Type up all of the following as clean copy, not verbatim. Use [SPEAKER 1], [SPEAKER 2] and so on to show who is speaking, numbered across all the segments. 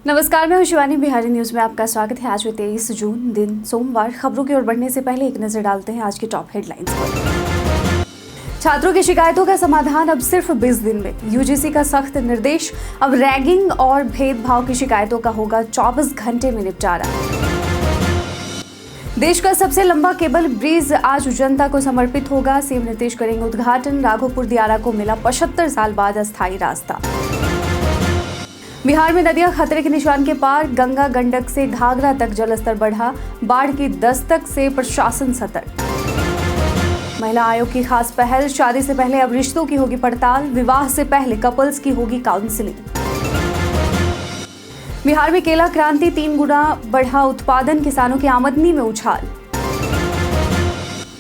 [SPEAKER 1] नमस्कार, मैं हूं शिवानी। बिहारी न्यूज में आपका स्वागत है। आज 23 जून दिन सोमवार। खबरों की ओर बढ़ने से पहले एक नजर डालते हैं आज की टॉप हेडलाइंस पर। छात्रों की शिकायतों का समाधान अब सिर्फ 20 दिन में। यूजीसी का सख्त निर्देश, अब रैगिंग और भेदभाव की शिकायतों का होगा 24 घंटे में निपटारा। देश का सबसे लंबा केबल ब्रिज आज जनता को समर्पित होगा। सीएम नीतीश करेंगे उद्घाटन। राघोपुर दियारा को मिला 75 साल बाद अस्थायी रास्ता। बिहार में नदियां खतरे के निशान के पार। गंगा गंडक से घाघरा तक जलस्तर बढ़ा। बाढ़ की दस्तक से प्रशासन सतर्क। महिला आयोग की खास पहल, शादी से पहले अब रिश्तों की होगी पड़ताल। विवाह से पहले कपल्स की होगी काउंसलिंग। बिहार में केला क्रांति 3 गुना बढ़ा उत्पादन। किसानों की आमदनी में उछाल।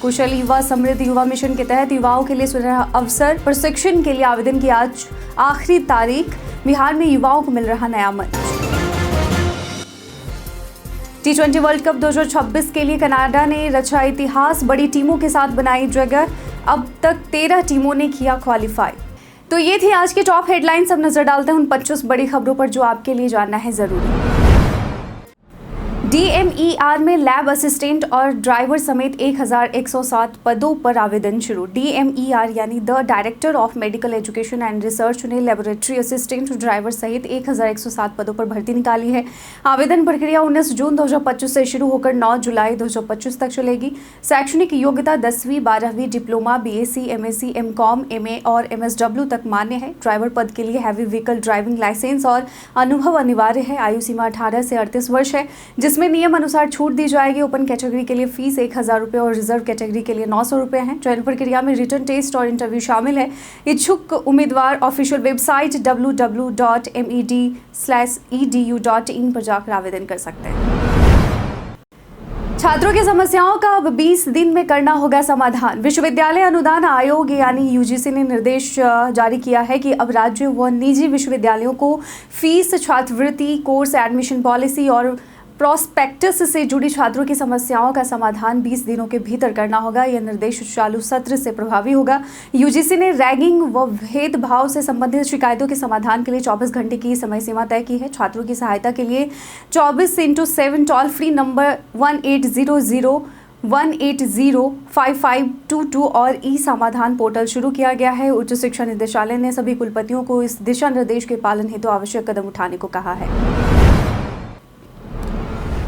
[SPEAKER 1] कुशल युवा समृद्ध युवा मिशन के तहत युवाओं के लिए सुनहरा अवसर। प्रशिक्षण के लिए आवेदन की आज आखिरी तारीख। बिहार में युवाओं को मिल रहा नया मंच। T20 वर्ल्ड कप 2026 के लिए कनाडा ने रचा इतिहास। बड़ी टीमों के साथ बनाई जगह। अब तक 13 टीमों ने किया क्वालिफाई। तो ये थी आज की टॉप हेडलाइंस। अब नजर डालते हैं उन 25 बड़ी खबरों पर जो आपके लिए जानना है जरूरी। DMER में लैब असिस्टेंट और ड्राइवर समेत 1107 पदों पर आवेदन शुरू। DMER यानी the director of medical education and research ने लेबोरेटरी असिस्टेंट ड्राइवर सहित 1107 पदों पर भर्ती निकाली है। आवेदन प्रक्रिया 19 जून 2025 से शुरू होकर 9 जुलाई 2025 तक चलेगी। शैक्षणिक योग्यता 10वीं 12वीं diploma, BSc, MSc, MCOM, MA और MSW तक मान्य है। ड्राइवर पद के लिए हैवी व्हीकल ड्राइविंग लाइसेंस और अनुभव अनिवार्य है। आयु सीमा 18 से 38 वर्ष है, जिसमें नियम अनुसार छूट दी जाएगी। ओपन कैटेगरी के लिए फीस 1000 रुपये और रिजर्व कैटेगरी के लिए 900 रुपये है। चयन प्रक्रिया में रिटन टेस्ट और इंटरव्यू शामिल है। इच्छुक उम्मीदवार ऑफिशियल वेबसाइट www.med/edu.in पर जाकर आवेदन कर सकते हैं। छात्रों की समस्याओं का अब 20 दिन में करना होगा समाधान। विश्वविद्यालय अनुदान आयोग यानी यूजीसी ने निर्देश जारी किया है कि अब राज्य व निजी विश्वविद्यालयों को फीस, छात्रवृत्ति, कोर्स एडमिशन पॉलिसी और प्रोस्पेक्टस से जुड़ी छात्रों की समस्याओं का समाधान 20 दिनों के भीतर करना होगा। यह निर्देश चालू सत्र से प्रभावी होगा। यूजीसी ने रैगिंग व भेदभाव से संबंधित शिकायतों के समाधान के लिए 24 घंटे की समय सीमा तय की है। छात्रों की सहायता के लिए 24x7 टोल फ्री नंबर 1800-180-5522 और ई समाधान पोर्टल शुरू किया गया है। उच्च शिक्षा निदेशालय ने सभी कुलपतियों को इस दिशा निर्देश के पालन हेतु आवश्यक कदम उठाने को कहा है।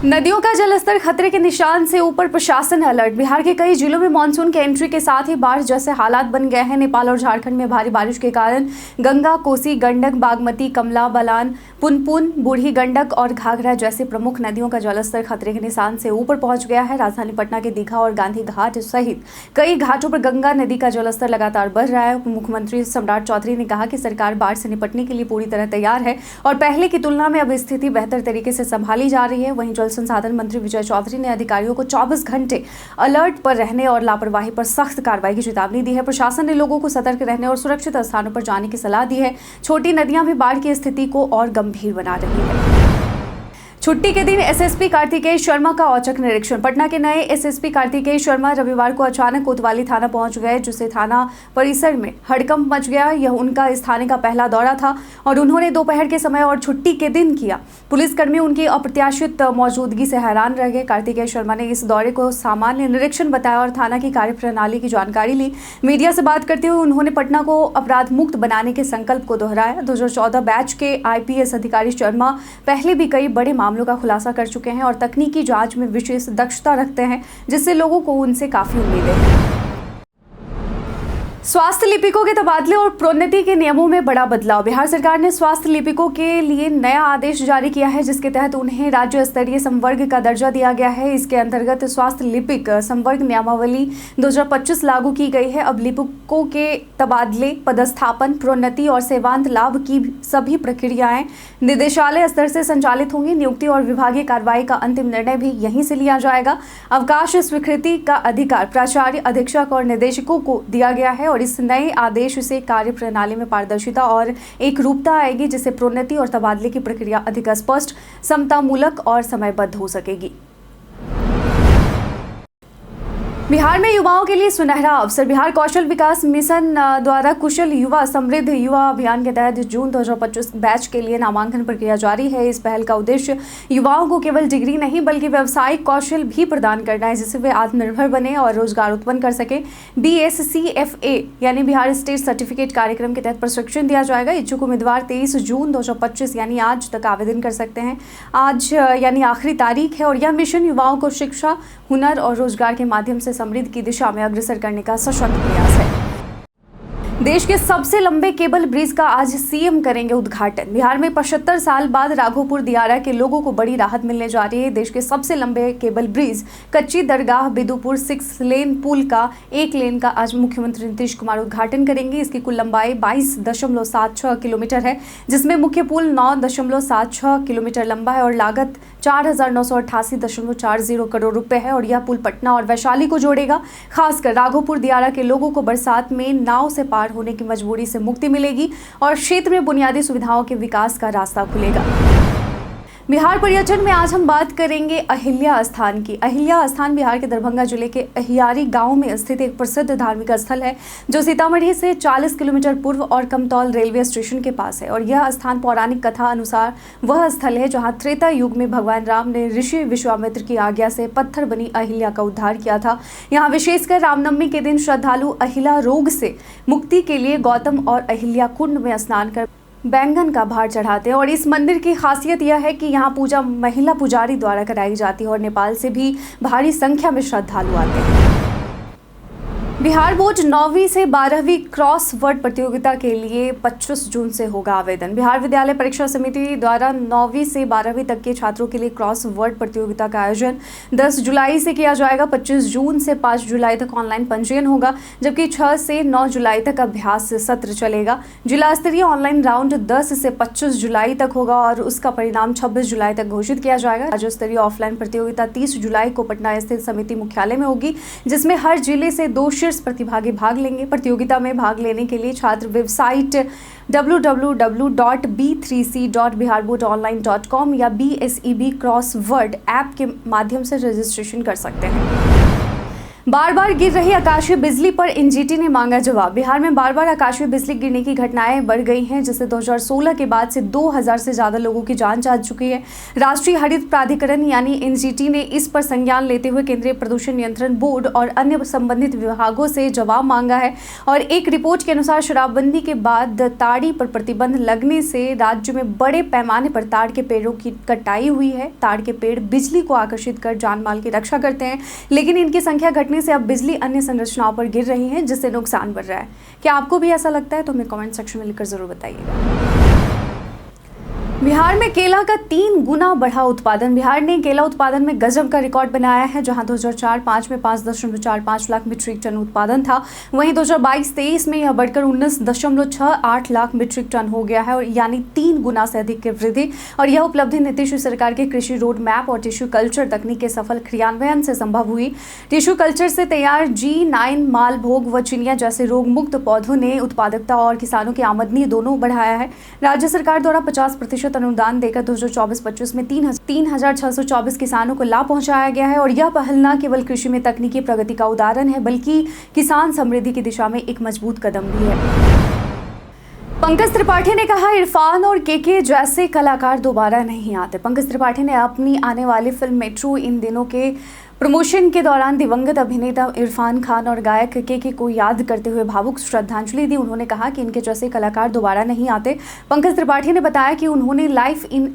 [SPEAKER 1] नदियों का जलस्तर खतरे के निशान से ऊपर, प्रशासन अलर्ट। बिहार के कई जिलों में मानसून के एंट्री के साथ ही बाढ़ जैसे हालात बन गए हैं। नेपाल और झारखंड में भारी बारिश के कारण गंगा, कोसी, गंडक, बागमती, कमला बलान, पुनपुन, बूढ़ी गंडक और घाघरा जैसी प्रमुख नदियों का जलस्तर खतरे के निशान से ऊपर पहुंच गया है। राजधानी पटना के दीघा और गांधी घाट सहित कई घाटों पर गंगा नदी का जलस्तर लगातार बढ़ रहा है। उप मुख्यमंत्री सम्राट चौधरी ने कहा कि सरकार बाढ़ से निपटने के लिए पूरी तरह तैयार है और पहले की तुलना में अब स्थिति बेहतर तरीके से संभाली जा रही है। वहीं जल संसाधन मंत्री विजय चौधरी ने अधिकारियों को 24 घंटे अलर्ट पर रहने और लापरवाही पर सख्त कार्रवाई की चेतावनी दी है। प्रशासन ने लोगों को सतर्क रहने और सुरक्षित स्थानों पर जाने की सलाह दी है। छोटी नदियां भी बाढ़ की स्थिति को और गंभीर बना रही है। छुट्टी के दिन एसएसपी कार्तिकेय शर्मा का औचक निरीक्षण। पटना के नए एसएसपी कार्तिकेय शर्मा रविवार को अचानक कोतवाली थाना पहुंच गए, जिससे थाना परिसर में हड़कंप मच गया। यह उनका इस थाने का पहला दौरा था और उन्होंने दोपहर के समय और छुट्टी के दिन किया। पुलिसकर्मी उनकी अप्रत्याशित मौजूदगी से हैरान रह गए। कार्तिकेय शर्मा ने इस दौरे को सामान्य निरीक्षण बताया और थाना की कार्यप्रणाली की जानकारी ली। मीडिया से बात करते हुए उन्होंने पटना को अपराध मुक्त बनाने के संकल्प को दोहराया। 2014 बैच के IPS अधिकारी शर्मा पहले भी कई बड़े मामलों का खुलासा कर चुके हैं और तकनीकी जांच में विशेष दक्षता रखते हैं, जिससे लोगों को उनसे काफी उम्मीदें हैं। स्वास्थ्य लिपिकों के तबादले और प्रोन्नति के नियमों में बड़ा बदलाव। बिहार सरकार ने स्वास्थ्य लिपिकों के लिए नया आदेश जारी किया है, जिसके तहत उन्हें राज्य स्तरीय संवर्ग का दर्जा दिया गया है। इसके अंतर्गत स्वास्थ्य लिपिक संवर्ग नियमावली 2025 लागू की गई है। अब लिपिकों के तबादले, पदस्थापन, प्रोन्नति और सेवांत लाभ की सभी प्रक्रियाएं निदेशालय स्तर से संचालित होंगी। नियुक्ति और विभागीय कार्रवाई का अंतिम निर्णय भी यहीं से लिया जाएगा। अवकाश स्वीकृति का अधिकार प्राचार्य, अधीक्षक और निदेशकों को दिया गया है और इस नए आदेश से कार्य प्रणाली में पारदर्शिता और एक रूपता आएगी, जिससे प्रोन्नति और तबादले की प्रक्रिया अधिक स्पष्ट, समतामूलक और समयबद्ध हो सकेगी। बिहार में युवाओं के लिए सुनहरा अवसर। बिहार कौशल विकास मिशन द्वारा कुशल युवा समृद्ध युवा अभियान के तहत जून 2025 बैच के लिए नामांकन प्रक्रिया जारी है। इस पहल का उद्देश्य युवाओं को केवल डिग्री नहीं बल्कि व्यावसायिक कौशल भी प्रदान करना है, जिससे वे आत्मनिर्भर बने और रोजगार उत्पन्न कर सकें। BSCFA यानी बिहार स्टेट सर्टिफिकेट कार्यक्रम के तहत प्रशिक्षण दिया जाएगा। इच्छुक उम्मीदवार 23 जून 2025 यानी आज तक आवेदन कर सकते हैं। आज यानी आखिरी तारीख है और यह मिशन युवाओं को शिक्षा, हुनर और रोजगार के माध्यम से समृद्धि की दिशा में अग्रसर करने का सशक्त प्रयास है। देश के सबसे लंबे केबल ब्रिज का आज CM करेंगे उद्घाटन। बिहार में 75 साल बाद राघोपुर दियारा के लोगों को बड़ी राहत मिलने जा रही है। देश के सबसे लंबे केबल ब्रिज कच्ची दरगाह बिदुपुर 6 लेन पुल का 1 लेन का आज मुख्यमंत्री नीतीश कुमार उद्घाटन करेंगे। इसकी कुल लंबाई 22.76 किलोमीटर है, जिसमें मुख्य पुल 9.76 किलोमीटर लंबा है और लागत 4,988.40 करोड़ रुपए है और यह पुल पटना और वैशाली को जोड़ेगा। खासकर राघोपुर दियारा के लोगों को बरसात में नाव से पार होने की मजबूरी से मुक्ति मिलेगी और क्षेत्र में बुनियादी सुविधाओं के विकास का रास्ता खुलेगा। बिहार पर्यटन में आज हम बात करेंगे अहिल्या स्थान की। अहिल्या स्थान बिहार के दरभंगा जिले के अहियारी गांव में स्थित एक प्रसिद्ध धार्मिक स्थल है, जो सीतामढ़ी से 40 किलोमीटर पूर्व और कमतौल रेलवे स्टेशन के पास है। और यह स्थान पौराणिक कथा अनुसार वह स्थल है जहां त्रेता युग में भगवान राम ने ऋषि विश्वामित्र की आज्ञा से पत्थर बनी अहिल्या का उद्धार किया था। यहाँ विशेषकर रामनवमी के दिन श्रद्धालु अहिल्या रोग से मुक्ति के लिए गौतम और अहिल्या कुंड में स्नान कर बैंगन का भार चढ़ाते हैं। और इस मंदिर की खासियत यह है कि यहाँ पूजा महिला पुजारी द्वारा कराई जाती है और नेपाल से भी भारी संख्या में श्रद्धालु आते हैं। बिहार बोर्ड 9वीं से 12वीं क्रॉस वर्ड प्रतियोगिता के लिए 25 जून से होगा आवेदन। बिहार विद्यालय परीक्षा समिति द्वारा 9वीं से 12वीं तक के छात्रों के लिए क्रॉस वर्ड प्रतियोगिता का आयोजन 10 जुलाई से किया जाएगा। 25 जून से 5 जुलाई तक ऑनलाइन पंजीयन होगा, जबकि 6 से 9 जुलाई तक अभ्यास सत्र चलेगा। जिला स्तरीय ऑनलाइन राउंड 10 से 25 जुलाई तक होगा और उसका परिणाम 26 जुलाई तक घोषित किया जाएगा। राज्य स्तरीय ऑफलाइन प्रतियोगिता 30 जुलाई को पटना स्थित समिति मुख्यालय में होगी, जिसमें हर जिले से 2 शीर्ष प्रतिभागी भाग लेंगे। प्रतियोगिता में भाग लेने के लिए छात्र वेबसाइट www.b3c.biharboardonline.com या BSEB क्रॉस वर्ड ऐप के माध्यम से रजिस्ट्रेशन कर सकते हैं। बार बार गिर रही आकाशीय बिजली पर NGT ने मांगा जवाब। बिहार में बार बार आकाशीय बिजली गिरने की घटनाएं बढ़ गई हैं, जिससे 2016 के बाद से 2000 से ज़्यादा लोगों की जान जा चुकी है। राष्ट्रीय हरित प्राधिकरण यानी NGT ने इस पर संज्ञान लेते हुए केंद्रीय प्रदूषण नियंत्रण बोर्ड और अन्य संबंधित विभागों से जवाब मांगा है। और एक रिपोर्ट के अनुसार शराबबंदी के बाद ताड़ी पर प्रतिबंध लगने से राज्य में बड़े पैमाने पर ताड़ के पेड़ों की कटाई हुई है। ताड़ के पेड़ बिजली को आकर्षित कर जान माल की रक्षा करते हैं, लेकिन इनकी संख्या घटने से अब बिजली अन्य संरचनाओं पर गिर रही है, जिससे नुकसान बढ़ रहा है। क्या आपको भी ऐसा लगता है? तो हमें कमेंट सेक्शन में लिखकर जरूर बताइएगा। बिहार में केला का 3 गुना बढ़ा उत्पादन। बिहार ने केला उत्पादन में गजब का रिकॉर्ड बनाया है। जहां 2004-05 में 5.48 लाख मीट्रिक टन उत्पादन था, वहीं 2022-23 में यह बढ़कर 19.68 लाख मीट्रिक टन हो गया है, और यानी 3 गुना से अधिक की वृद्धि। और यह उपलब्धि नीतीश सरकार के कृषि रोड मैप और टिश्यू कल्चर तकनीक के सफल क्रियान्वयन से संभव हुई। टिश्यू कल्चर से तैयार G9 मालभोग व चिनिया जैसे रोग मुक्त पौधों ने उत्पादकता और किसानों की आमदनी दोनों बढ़ाया है। राज्य सरकार द्वारा 50% अनुदान देकर 2024-25 में 3,624 किसानों को लाभ पहुंचाया गया है। और यह पहल न केवल कृषि में तकनीकी प्रगति का उदाहरण है, बल्कि किसान समृद्धि की दिशा में एक मजबूत कदम भी है। पंकज त्रिपाठी ने कहा, इरफान और केके जैसे कलाकार दोबारा नहीं आते। पंकज त्रिपाठी ने अपनी आने वाली फिल्म मेट्रो इन दिनों के प्रमोशन के दौरान दिवंगत अभिनेता इरफान खान और गायक केके को याद करते हुए भावुक श्रद्धांजलि दी। उन्होंने कहा कि इनके जैसे कलाकार दोबारा नहीं आते। पंकज त्रिपाठी ने बताया कि उन्होंने लाइफ इन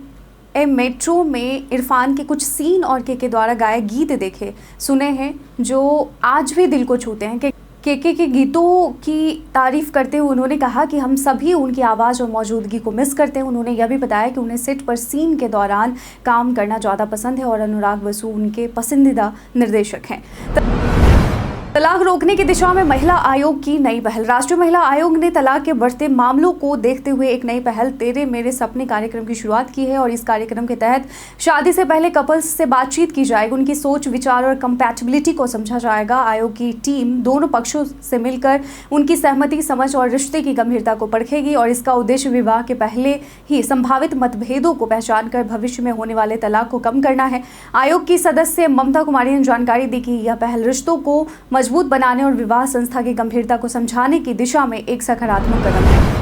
[SPEAKER 1] ए मेट्रो में इरफान के कुछ सीन और केके द्वारा गाए गीत देखे सुने हैं, जो आज भी दिल को छूते हैं। केके के गीतों की तारीफ करते हुए उन्होंने कहा कि हम सभी उनकी आवाज़ और मौजूदगी को मिस करते हैं। उन्होंने यह भी बताया कि उन्हें सेट पर सीन के दौरान काम करना ज़्यादा पसंद है और अनुराग बसु उनके पसंदीदा निर्देशक हैं। तलाक रोकने की दिशा में महिला आयोग की नई पहल। राष्ट्रीय महिला आयोग ने तलाक के बढ़ते मामलों को देखते हुए एक नई पहल तेरे मेरे सपने कार्यक्रम की शुरुआत की है और इस कार्यक्रम के तहत शादी से पहले कपल्स से बातचीत की जाएगी, उनकी सोच विचार और कंपैटिबिलिटी को समझा जाएगा। आयोग की टीम दोनों पक्षों से मिलकर उनकी सहमति, समझ और रिश्ते की गंभीरता को परखेगी और इसका उद्देश्य विवाह के पहले ही संभावित मतभेदों को पहचान कर भविष्य में होने वाले तलाक को कम करना है। आयोग की सदस्य ममता कुमारी ने जानकारी दी कि यह पहल रिश्तों को मजबूत बनाने और विवाह संस्था की गंभीरता को समझाने की दिशा में एक सकारात्मक कदम है।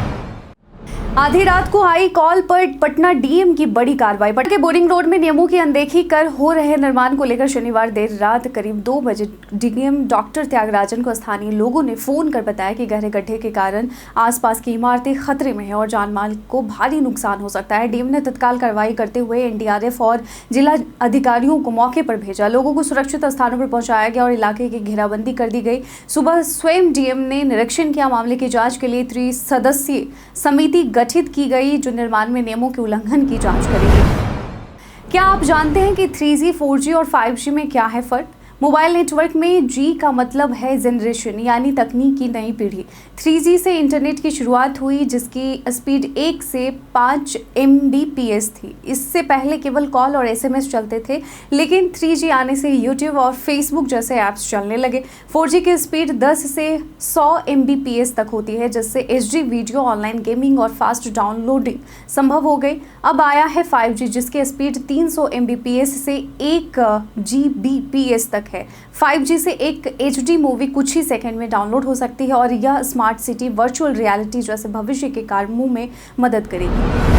[SPEAKER 1] आधी रात को आई कॉल पर पटना डीएम की बड़ी कार्रवाई। पटना के बोरिंग रोड में नियमों की अनदेखी कर हो रहे निर्माण को लेकर शनिवार देर रात करीब 2 बजे डीएम डॉक्टर त्यागराजन को स्थानीय लोगों ने फोन कर बताया कि गहरे गड्ढे के कारण आसपास की इमारतें खतरे में हैं और जानमाल को भारी नुकसान हो सकता है। डीएम ने तत्काल कार्रवाई करते हुए एनडीआरएफ और जिला अधिकारियों को मौके पर भेजा। लोगों को सुरक्षित स्थानों पर पहुंचाया गया और इलाके की घेराबंदी कर दी गई। सुबह स्वयं डीएम ने निरीक्षण किया। मामले की जांच के लिए 3 सदस्यीय समिति गठित की गई जो निर्माण में नियमों के उल्लंघन की जांच करेगी। क्या आप जानते हैं कि 3G, 4G और 5G में क्या है फर्क? मोबाइल नेटवर्क में G का मतलब है जनरेशन यानी तकनीक की नई पीढ़ी। 3G से इंटरनेट की शुरुआत हुई जिसकी स्पीड 1 से 5 Mbps थी। इससे पहले केवल कॉल और SMS चलते थे, लेकिन 3G आने से यूट्यूब और फेसबुक जैसे ऐप्स चलने लगे। 4G की स्पीड 10 से 100 Mbps तक होती है, जिससे HD वीडियो, ऑनलाइन गेमिंग और फास्ट डाउनलोडिंग संभव हो गई। अब आया है 5G जिसकी स्पीड 300 Mbps से 1 Gbps तक है। 5G से एक HD मूवी कुछ ही सेकंड में डाउनलोड हो सकती है और यह स्मार्ट सिटी, वर्चुअल रियलिटी जैसे भविष्य के कामों में मदद करेगी।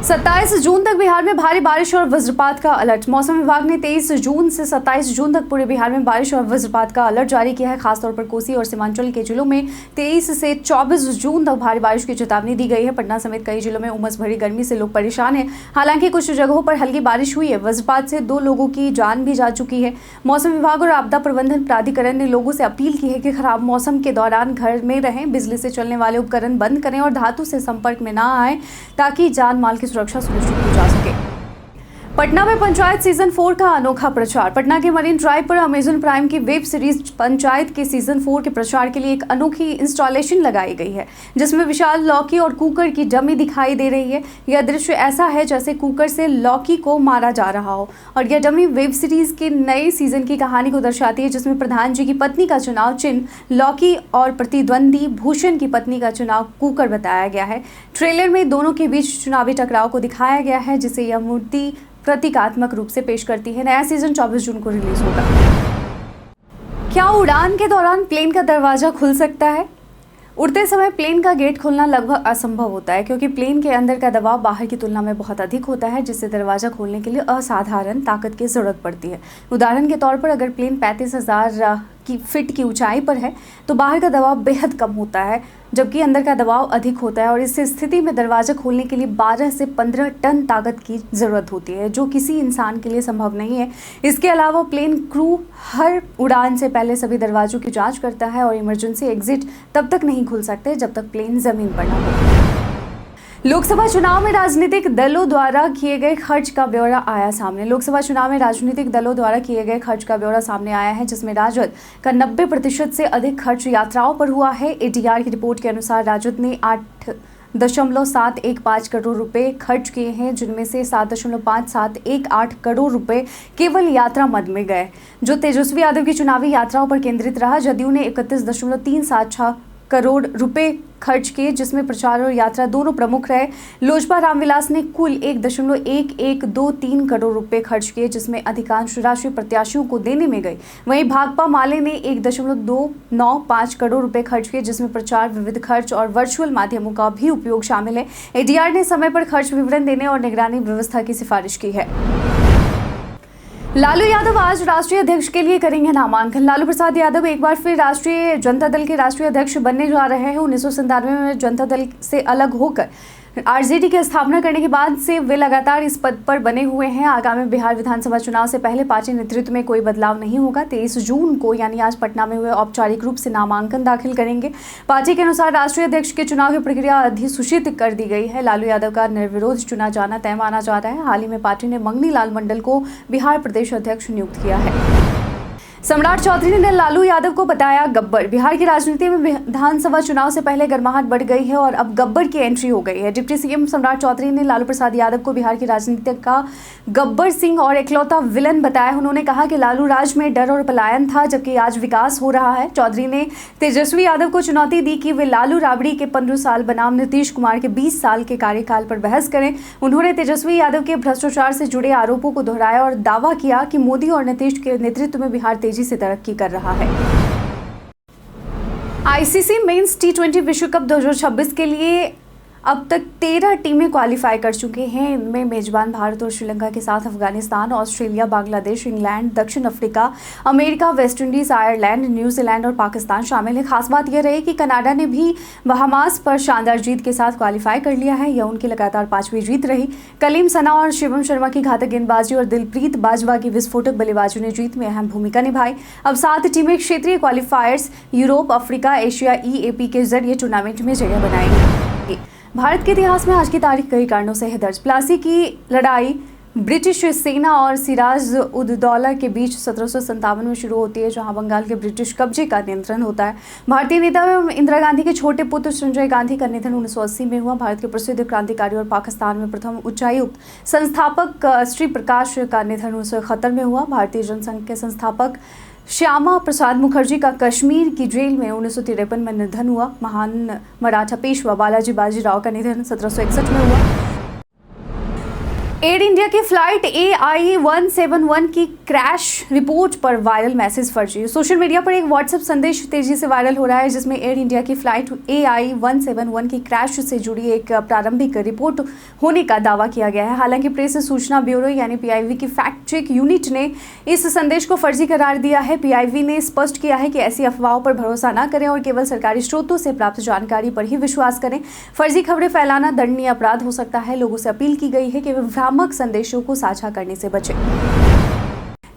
[SPEAKER 1] 27 जून तक बिहार में भारी बारिश और वज्रपात का अलर्ट। मौसम विभाग ने 23 जून से 27 जून तक पूरे बिहार में बारिश और वज्रपात का अलर्ट जारी किया है। खासतौर पर कोसी और सीमांचल के जिलों में 23 से 24 जून तक भारी बारिश की चेतावनी दी गई है। पटना समेत कई जिलों में उमस भरी गर्मी से लोग परेशान हैं। हालांकि कुछ जगहों पर हल्की बारिश हुई है। वज्रपात से 2 लोगों की जान भी जा चुकी है। मौसम विभाग और आपदा प्रबंधन प्राधिकरण ने लोगों से अपील की है कि खराब मौसम के दौरान घर में रहें, बिजली से चलने वाले उपकरण बंद करें और धातु से संपर्क में न आए ताकि जान माल की सुरक्षा सुनिश्चित की जा सके। पटना में पंचायत सीजन 4 का अनोखा प्रचार। पटना के मरीन ड्राइव पर अमेजन प्राइम की वेब सीरीज पंचायत के सीजन 4 के प्रचार के लिए एक अनोखी इंस्टॉलेशन लगाई गई है जिसमें विशाल लौकी और कुकर की डमी दिखाई दे रही है। यह दृश्य ऐसा है जैसे कुकर से लौकी को मारा जा रहा हो और यह डमी वेब सीरीज के नए सीजन की कहानी को दर्शाती है जिसमें प्रधान जी की पत्नी का चुनाव चिन्ह लौकी और प्रतिद्वंदी भूषण की पत्नी का चुनाव कुकर बताया गया है। ट्रेलर में दोनों के बीच चुनावी टकराव को दिखाया गया है जिसे यह मूर्ति प्रतीकात्मक रूप से पेश करती है। नया सीजन 24 जून को रिलीज होगा। क्या उड़ान के दौरान प्लेन का दरवाजा खुल सकता है? उड़ते समय प्लेन का गेट खोलना लगभग असंभव होता है क्योंकि प्लेन के अंदर का दबाव बाहर की तुलना में बहुत अधिक होता है जिससे दरवाजा खोलने के लिए असाधारण ताकत की जरूरत पड़ती है। उदाहरण के तौर पर अगर प्लेन 35,000 फीट की ऊंचाई पर है तो बाहर का दबाव बेहद कम होता है जबकि अंदर का दबाव अधिक होता है और इस स्थिति में दरवाजा खोलने के लिए 12 से 15 टन ताकत की ज़रूरत होती है जो किसी इंसान के लिए संभव नहीं है। इसके अलावा प्लेन क्रू हर उड़ान से पहले सभी दरवाजों की जांच करता है और इमरजेंसी एग्जिट तब तक नहीं खुल सकते जब तक प्लेन ज़मीन पर न हो। लोकसभा चुनाव में राजनीतिक दलों द्वारा किए गए खर्च का ब्यौरा आया सामने। लोकसभा चुनाव में राजनीतिक दलों द्वारा किए गए खर्च का ब्यौरा सामने आया है जिसमें राजद का 90% से अधिक खर्च यात्राओं पर हुआ है। एडीआर की रिपोर्ट के अनुसार राजद ने 8.715 करोड़ रुपए खर्च किए हैं जिनमें से 7.5718 करोड़ रुपए केवल यात्रा मद में गए जो तेजस्वी यादव की चुनावी यात्राओं पर केंद्रित रहा। जदयू ने 31.376 करोड़ रुपए खर्च किए जिसमें प्रचार और यात्रा दोनों प्रमुख रहे। लोजपा रामविलास ने कुल 1.1123 करोड़ रुपए खर्च किए जिसमें अधिकांश राशि प्रत्याशियों को देने में गई। वहीं भाकपा माले ने 1.295 करोड़ रुपए खर्च किए जिसमें प्रचार, विविध खर्च और वर्चुअल माध्यमों का भी उपयोग शामिल है। एडीआर ने समय पर खर्च विवरण देने और निगरानी व्यवस्था की सिफारिश की है। लालू यादव आज राष्ट्रीय अध्यक्ष के लिए करेंगे नामांकन। लालू प्रसाद यादव एक बार फिर राष्ट्रीय जनता दल के राष्ट्रीय अध्यक्ष बनने जा रहे हैं। 1997 में जनता दल से अलग होकर आरजेडी की स्थापना करने के बाद से वे लगातार इस पद पर बने हुए हैं। आगामी बिहार विधानसभा चुनाव से पहले पार्टी नेतृत्व में कोई बदलाव नहीं होगा। 23 जून को यानी आज पटना में वे औपचारिक रूप से नामांकन दाखिल करेंगे। पार्टी के अनुसार राष्ट्रीय अध्यक्ष के चुनाव की प्रक्रिया अधिसूचित कर दी गई है। लालू यादव का निर्विरोध चुना जाना तय माना जा रहा है। हाल ही में पार्टी ने मंगनी लाल मंडल को बिहार प्रदेश अध्यक्ष नियुक्त किया है। सम्राट चौधरी ने लालू यादव को बताया गब्बर। बिहार की राजनीति में विधानसभा चुनाव से पहले गर्माहट बढ़ गई है और अब गब्बर की एंट्री हो गई है। डिप्टी सीएम सम्राट चौधरी ने लालू प्रसाद यादव को बिहार की राजनीति का गब्बर सिंह और इकलौता विलन बताया। उन्होंने कहा कि लालू राज में डर और पलायन था, जबकि आज विकास हो रहा है। चौधरी ने तेजस्वी यादव को चुनौती दी कि वे लालू राबड़ी के 15 साल बनाम नीतीश कुमार के 20 साल के कार्यकाल पर बहस करें। उन्होंने तेजस्वी यादव के भ्रष्टाचार से जुड़े आरोपों को दोहराया और दावा किया कि मोदी और नीतीश के नेतृत्व में बिहार तेजी से तरक्की कर रहा है। आईसीसी मेंस टी20 विश्व कप 2026 के लिए अब तक 13 टीमें क्वालिफाई कर चुके हैं। इनमें मेजबान भारत और श्रीलंका के साथ अफगानिस्तान, ऑस्ट्रेलिया, बांग्लादेश, इंग्लैंड, दक्षिण Africa, America, West Indies, Ireland, New Zealand और पाकिस्तान शामिल है। खास बात यह रही कि कनाडा ने भी बहामास पर शानदार जीत के साथ क्वालिफाई कर लिया है। यह उनकी लगातार 5वीं जीत रही। कलीम सना और शिवम शर्मा की घातक गेंदबाजी और दिलप्रीत बाजवा की विस्फोटक बल्लेबाजी ने जीत में अहम भूमिका निभाई। अब 7 टीमें क्षेत्रीय क्वालिफायर्स यूरोप, अफ्रीका, एशिया, EAP के जरिए टूर्नामेंट में जगह बनाएंगे। भारत के इतिहास में आज की तारीख कई कारणों से है दर्ज। प्लासी की लड़ाई ब्रिटिश सेना और सिराज उद दौला के बीच 1757 में शुरू होती है, जहां बंगाल के ब्रिटिश कब्जे का नियंत्रण होता है। भारतीय नेता एवं इंदिरा गांधी के छोटे पुत्र संजय गांधी का निधन 1980 में हुआ। भारत के प्रसिद्ध क्रांतिकारी और पाकिस्तान में प्रथम उच्चायुक्त संस्थापक श्री प्रकाश का निधन 1971 में हुआ। भारतीय जनसंघ के संस्थापक श्यामा प्रसाद मुखर्जी का कश्मीर की जेल में 1953 में निधन हुआ। महान मराठा पेशवा बालाजी बाजीराव का निधन 1761 में हुआ। एयर इंडिया की फ्लाइट AI-171 की क्रैश रिपोर्ट पर वायरल मैसेज फर्जी। सोशल मीडिया पर एक व्हाट्सएप संदेश तेजी से वायरल हो रहा है, जिसमें एयर इंडिया की फ्लाइट AI-171 की क्रैश से जुड़ी एक प्रारंभिक रिपोर्ट होने का दावा किया गया है। हालांकि प्रेस सूचना ब्यूरो यानी PIB की फैक्ट चेक यूनिट ने इस संदेश को फर्जी करार दिया है। PIB ने स्पष्ट किया है कि ऐसी अफवाहों पर भरोसा न करें और केवल सरकारी स्रोतों से प्राप्त जानकारी पर ही विश्वास करें। फर्जी खबरें फैलाना दंडनीय अपराध हो सकता है। लोगों से अपील की गई है कि वे भ्रामक संदेशों को साझा करने से बचें।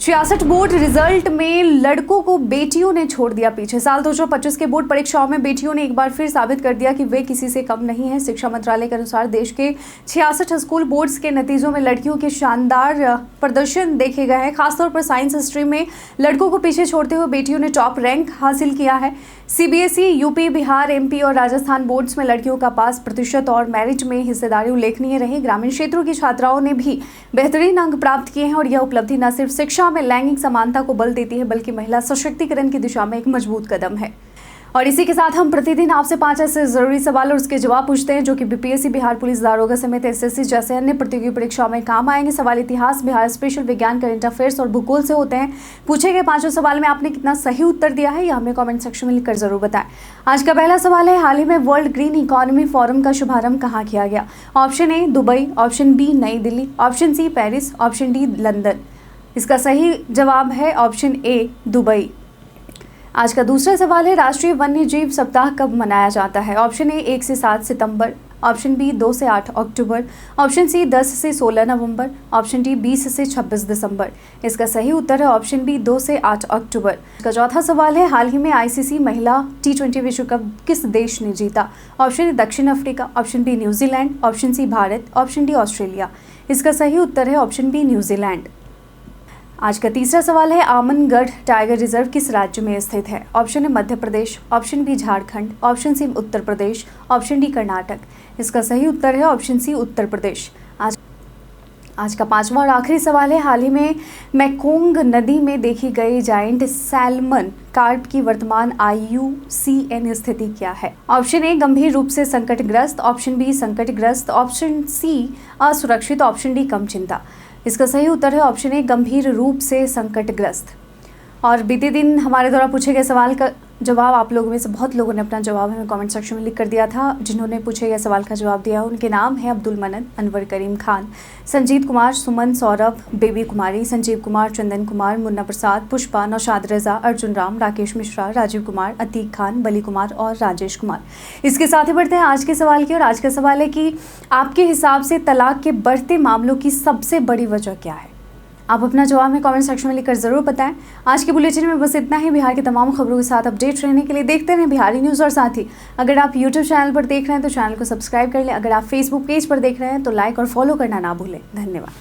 [SPEAKER 1] 66 बोर्ड रिजल्ट में लड़कों को बेटियों ने छोड़ दिया पीछे। साल 2025 के बोर्ड परीक्षाओं में बेटियों ने एक बार फिर साबित कर दिया कि वे किसी से कम नहीं हैं। शिक्षा मंत्रालय के अनुसार देश के 66 स्कूल बोर्ड्स के नतीजों में लड़कियों के शानदार प्रदर्शन देखे गए हैं। खासतौर पर साइंस स्ट्रीम में लड़कों को पीछे छोड़ते हुए बेटियों ने टॉप रैंक हासिल किया है। CBSE, UP, बिहार, MP और राजस्थान बोर्ड्स में लड़कियों का पास प्रतिशत और मेरिट में हिस्सेदारी उल्लेखनीय रही। ग्रामीण क्षेत्रों की छात्राओं ने भी बेहतरीन अंक प्राप्त किए हैं और यह उपलब्धि न सिर्फ शिक्षा में लैंगिक समानता को बल देती है, बल्कि महिला सशक्तिकरण की दिशा में एक मजबूत कदम है। और इसी के साथ हम प्रतिदिन आपसे 5 ऐसे जरूरी सवाल और उसके जवाब पूछते हैं, जो कि BPSC, बिहार पुलिस दारोगा समेत SSC जैसे अन्य प्रतियोगी परीक्षाओं में काम आएंगे। सवाल इतिहास, बिहार स्पेशल, विज्ञान, करंट अफेयर्स और भूगोल से होते हैं। पूछे गए 5 सवाल में आपने कितना सही उत्तर दिया है, यह हमें कमेंट सेक्शन में लिखकर जरूर बताएं। आज का पहला सवाल है, हाल ही में वर्ल्ड ग्रीन इकोनॉमी फोरम का शुभारंभ कहाँ किया गया? Option A Dubai, option B नई Delhi, option C Paris, option D London. इसका सही जवाब है ऑप्शन A दुबई। आज का दूसरा सवाल है, राष्ट्रीय वन्य जीव सप्ताह कब मनाया जाता है? ऑप्शन A 1 से 7 सितंबर, ऑप्शन B 2 से 8 अक्टूबर, ऑप्शन C 10 से 16 नवंबर, ऑप्शन D 20 से 26 दिसंबर। इसका सही उत्तर है ऑप्शन B 2 से 8 अक्टूबर। इसका चौथा सवाल है, हाल ही में ICC महिला T20 विश्व कप किस देश ने जीता? ऑप्शन A दक्षिण Africa, option B New Zealand, option C Bharat, option D Australia. इसका सही उत्तर है ऑप्शन B न्यूजीलैंड। आज का तीसरा सवाल है, आमनगढ़ टाइगर रिजर्व किस राज्य में स्थित है? Option A Madhya Pradesh, option B Jharkhand, option C Uttar Pradesh, option D Karnataka. इसका सही उत्तर है ऑप्शन सी उत्तर प्रदेश। आज का पांचवा और आखिरी सवाल है, हाल ही में मैकोंग नदी में देखी गई जायंट सैल्मन कार्प की वर्तमान IUCN स्थिति क्या है? ऑप्शन ए गंभीर रूप से संकटग्रस्त, ऑप्शन बी संकटग्रस्त, ऑप्शन सी असुरक्षित, ऑप्शन डी कम चिंता। इसका सही उत्तर है ऑप्शन ए गंभीर रूप से संकटग्रस्त। और बीते दिन हमारे द्वारा पूछे गए सवाल का जवाब आप लोगों में से बहुत लोगों ने अपना जवाब हमें कमेंट सेक्शन में लिख कर दिया था। जिन्होंने पूछे गए सवाल का जवाब दिया उनके नाम है अब्दुल मनन, अनवर करीम खान, संजीत कुमार, सुमन, सौरभ, बेबी कुमारी, संजीव कुमार, चंदन कुमार, मुन्ना प्रसाद, पुष्पा, नौशाद रजा, अर्जुन राम, राकेश मिश्रा, राजीव कुमार, अतीक खान, बली कुमार और राजेश कुमार। इसके साथ ही बढ़ते हैं आज के सवाल की। और आज का सवाल है कि आपके हिसाब से तलाक के बढ़ते मामलों की सबसे बड़ी वजह क्या है? आप अपना जवाब में कमेंट सेक्शन में लिखकर जरूर बताएं। आज के बुलेटिन में बस इतना ही। बिहार की तमाम खबरों के साथ अपडेट रहने के लिए देखते रहें बिहारी न्यूज़। और साथ ही अगर आप यूट्यूब चैनल पर देख रहे हैं तो चैनल को सब्सक्राइब कर लें। अगर आप फेसबुक पेज पर देख रहे हैं तो लाइक और फॉलो करना ना भूलें। धन्यवाद।